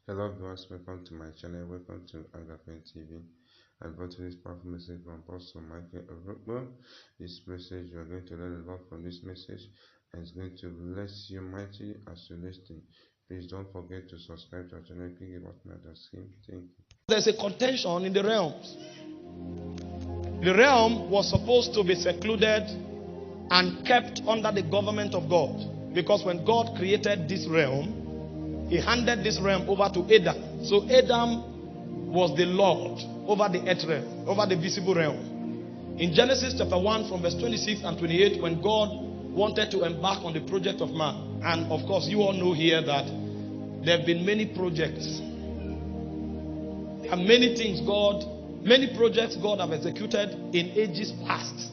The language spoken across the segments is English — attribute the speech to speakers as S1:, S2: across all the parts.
S1: Hello viewers, welcome to my channel, welcome to Agape TV. I brought you this powerful message from Apostle Michael Orokpo. This message, you are going to learn a lot from this message, and it's going to bless you mightily as you listen. Please don't forget to subscribe to our channel, click the button at the screen. Thank you.
S2: There's a contention in the realms. The realm was supposed to be secluded and kept under the government of God, because when God created this realm, He handed this realm over to Adam. So Adam was the Lord over the earth realm, over the visible realm. In Genesis chapter 1 from verse 26 and 28, when God wanted to embark on the project of man, and of course you all know here that there have been many projects. There are many things many projects God have executed in ages past.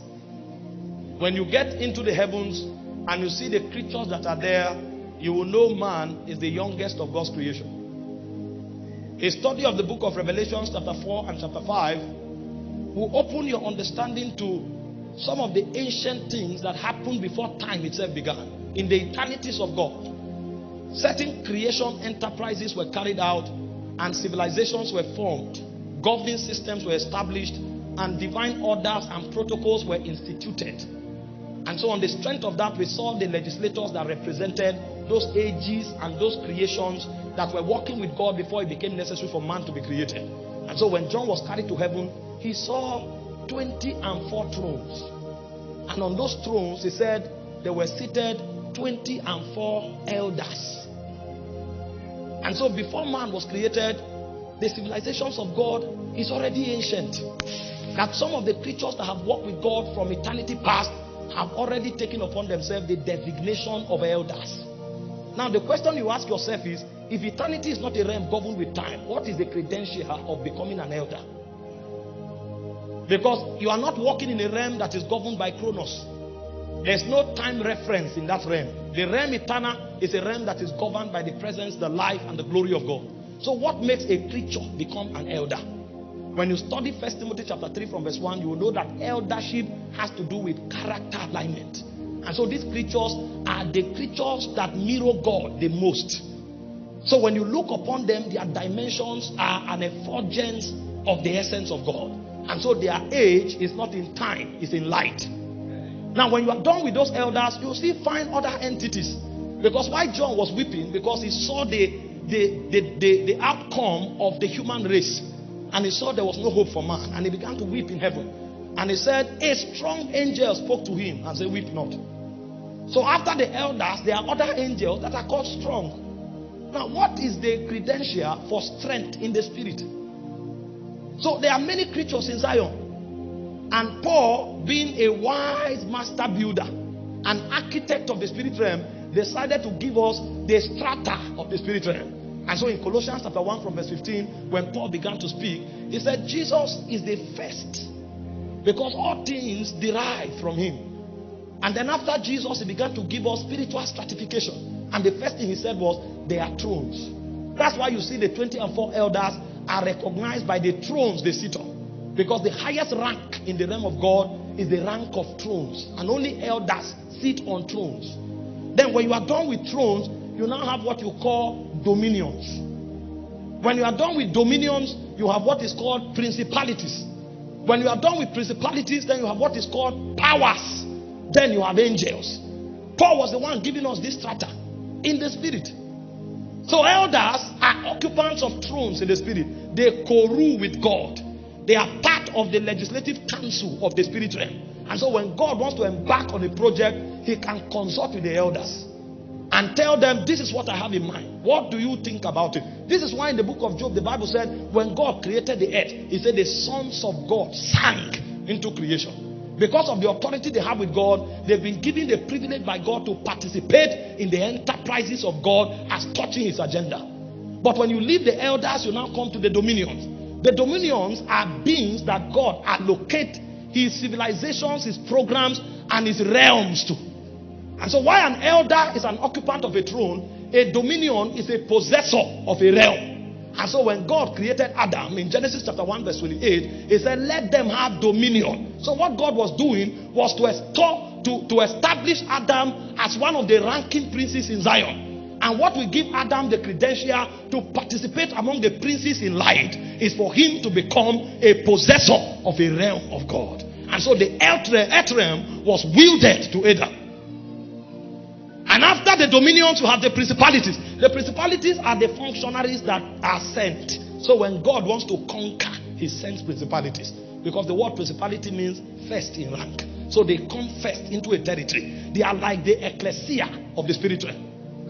S2: When you get into the heavens and you see the creatures that are there, you will know man is the youngest of God's creation. A study of the book of Revelation chapter 4 and chapter 5 will open your understanding to some of the ancient things that happened before time itself began, in the eternities of God. Certain creation enterprises were carried out, and civilizations were formed, governing systems were established, and divine orders and protocols were instituted. And so on the strength of that, we saw the legislators that represented those ages and those creations that were working with God before it became necessary for man to be created. And so when John was carried to heaven, he saw 24 thrones. And on those thrones, he said, there were seated 24 elders. And so before man was created, the civilizations of God is already ancient. That some of the creatures that have walked with God from eternity past have already taken upon themselves the designation of elders. Now the question you ask yourself is, if eternity is not a realm governed with time, what is the credential of becoming an elder? Because you are not walking in a realm that is governed by Chronos. There's no time reference in that realm. The realm eternal is a realm that is governed by the presence, the life, and the glory of God. So what makes a creature become an elder? When you study 1 Timothy chapter 3 from verse 1, you will know that eldership has to do with character alignment. And so these creatures are the creatures that mirror God the most. So when you look upon them, their dimensions are an effulgence of the essence of God. And so their age is not in time, it's in light. Now when you are done with those elders, you'll still find other entities. Because why John was weeping? Because he saw the outcome of the human race. And he saw there was no hope for man. And he began to weep in heaven. And he said, a strong angel spoke to him and said, weep not. So after the elders, there are other angels that are called strong. Now what is the credential for strength in the spirit? So there are many creatures in Zion. And Paul, being a wise master builder, an architect of the spirit realm, decided to give us the strata of the spirit realm. And so in Colossians chapter 1 from verse 15, when Paul began to speak, he said Jesus is the first, because all things derive from him. And then after Jesus, he began to give us spiritual stratification. And the first thing he said was, they are thrones. That's why you see the 24 elders are recognized by the thrones they sit on. Because the highest rank in the realm of God is the rank of thrones. And only elders sit on thrones. Then when you are done with thrones, you now have what you call dominions. When you are done with dominions, you have what is called principalities. When you are done with principalities, then you have what is called powers. Then you have angels. Paul was the one giving us this strata in the spirit. So elders are occupants of thrones in the spirit. They co-rule with God. They are part of the legislative council of the spirit realm. And so when God wants to embark on a project, he can consult with the elders and tell them, this is what I have in mind. What do you think about it? This is why in the book of Job, the Bible said, when God created the earth, he said the sons of God sang into creation. Because of the authority they have with God, they've been given the privilege by God to participate in the enterprises of God as touching his agenda. But when you leave the elders, you now come to the dominions. The dominions are beings that God allocates his civilizations, his programs, and his realms to. And so while an elder is an occupant of a throne, a dominion is a possessor of a realm. And so when God created Adam in Genesis chapter 1 verse 28, he said, let them have dominion. So what God was doing was to establish Adam as one of the ranking princes in Zion. And what will give Adam the credential to participate among the princes in light is for him to become a possessor of a realm of God. And so the earth realm was wielded to Adam. And after the dominions, you have the principalities. The principalities are the functionaries that are sent. So when God wants to conquer, he sends principalities. Because the word principality means first in rank. So they come first into a territory. They are like the ecclesia of the spiritual.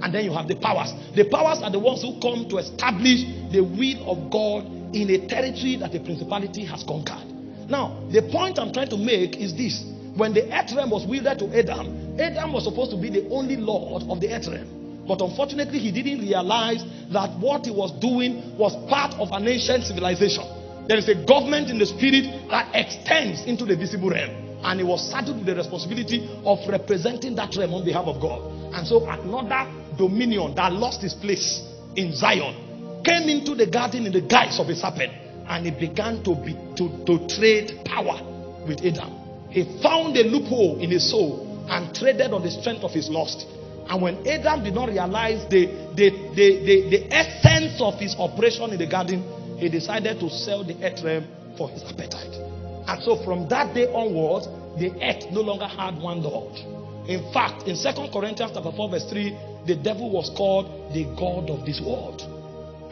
S2: And then you have the powers. The powers are the ones who come to establish the will of God in a territory that the principality has conquered. Now, the point I'm trying to make is this. When the earth realm was wielded to Adam, Adam was supposed to be the only lord of the earth realm. But unfortunately, he didn't realize that what he was doing was part of an ancient civilization. There is a government in the spirit that extends into the visible realm. And he was saddled with the responsibility of representing that realm on behalf of God. And so another dominion that lost its place in Zion came into the garden in the guise of a serpent. And he began to trade power with Adam. He found a loophole in his soul and traded on the strength of his lust. And when Adam did not realize the essence of his operation in the garden, he decided to sell the earth realm for his appetite. And so from that day onwards, the earth no longer had one Lord. In fact, in 2 Corinthians chapter 4 verse 3, the devil was called the God of this world.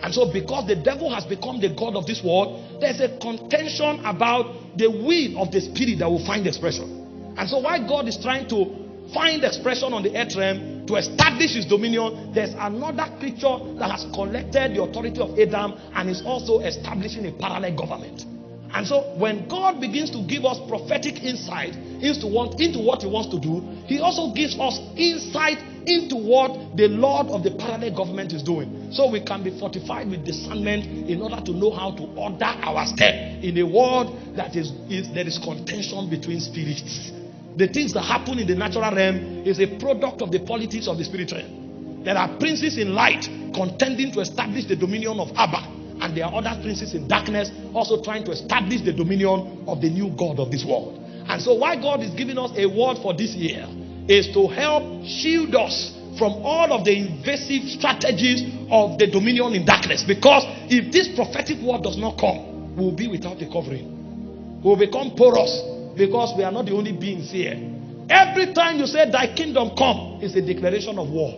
S2: And so because the devil has become the God of this world, there's a contention about the will of the spirit that will find expression. And so while God is trying to find expression on the earth realm to establish his dominion, there's another creature that has collected the authority of Adam and is also establishing a parallel government. And so when God begins to give us prophetic insight into what he wants to do, he also gives us insight into what the Lord of the parallel government is doing. So we can be fortified with discernment in order to know how to order our step in a world that there is contention between spirits. The things that happen in the natural realm is a product of the politics of the spiritual realm. There are princes in light contending to establish the dominion of Abba. And there are other princes in darkness also trying to establish the dominion of the new God of this world. And so why God is giving us a word for this year is to help shield us from all of the invasive strategies of the dominion in darkness. Because if this prophetic word does not come, we will be without a covering. We will become porous because we are not the only beings here. Every time you say thy kingdom come, it's a declaration of war.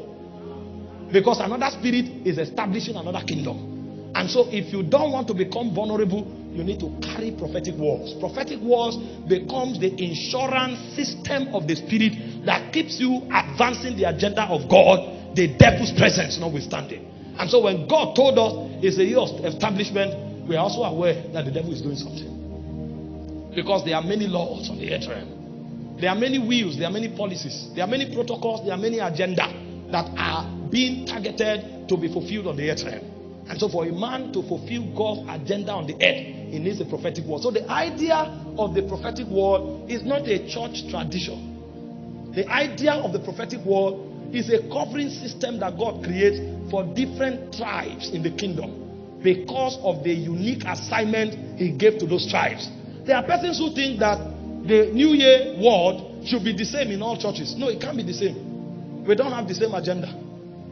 S2: Because another spirit is establishing another kingdom. And so if you don't want to become vulnerable, you need to carry prophetic words. Prophetic words becomes the insurance system of the spirit that keeps you advancing the agenda of God, the devil's presence notwithstanding. And so when God told us it's a year of establishment, we are also aware that the devil is doing something. Because there are many laws on the earth realm. There are many wheels, there are many policies, there are many protocols, there are many agendas that are being targeted to be fulfilled on the earth realm. And so for a man to fulfill God's agenda on the earth, he needs a prophetic word. So the idea of the prophetic word is not a church tradition. The idea of the prophetic word is a covering system that God creates for different tribes in the kingdom because of the unique assignment he gave to those tribes. There are persons who think that the New Year word should be the same in all churches. No, it can't be the same. We don't have the same agenda.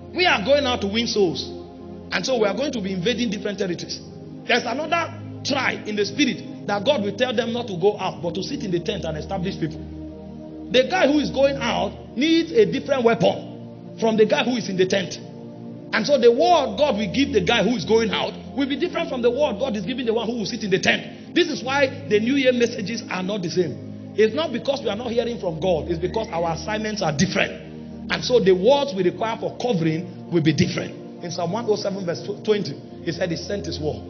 S2: We are going out to win souls. And so we are going to be invading different territories. There's another tribe in the spirit that God will tell them not to go out, but to sit in the tent and establish people. The guy who is going out needs a different weapon from the guy who is in the tent. And so the word God will give the guy who is going out will be different from the word God is giving the one who will sit in the tent. This is why the New Year messages are not the same. It's not because we are not hearing from God. It's because our assignments are different. And so the words we require for covering will be different. In Psalm 107 verse 20, he said he sent his word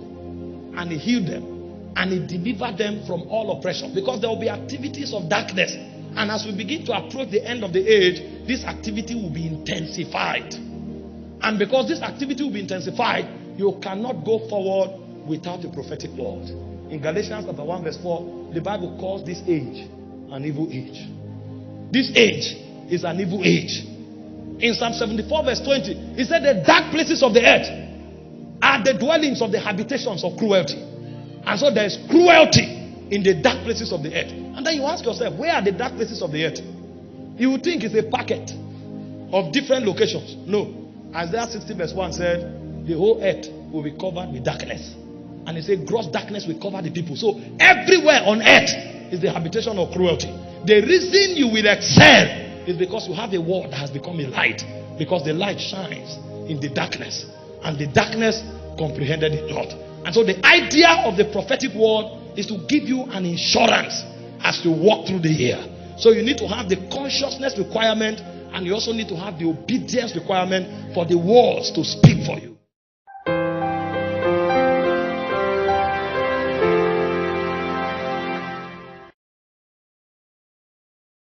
S2: and he healed them and he delivered them from all oppression, because there will be activities of darkness, and as we begin to approach the end of the age, this activity will be intensified. And because this activity will be intensified, you cannot go forward without a prophetic word. In Galatians chapter 1 verse 4, the Bible calls this age an evil age. This age is an evil age. In Psalm 74 verse 20, he said the dark places of the earth are the dwellings of the habitations of cruelty. And so there is cruelty in the dark places of the earth. And then you ask yourself, where are the dark places of the earth? You would think it's a packet of different locations. No. Isaiah 60 verse 1 said, the whole earth will be covered with darkness. And it said, gross darkness will cover the people. So everywhere on earth is the habitation of cruelty. The reason you will excel is because you have a word that has become a light. Because the light shines in the darkness. And the darkness comprehended it not. And so the idea of the prophetic word is to give you an insurance as you walk through the year. So you need to have the consciousness requirement, and you also need to have the obedience requirement for the words to speak for you.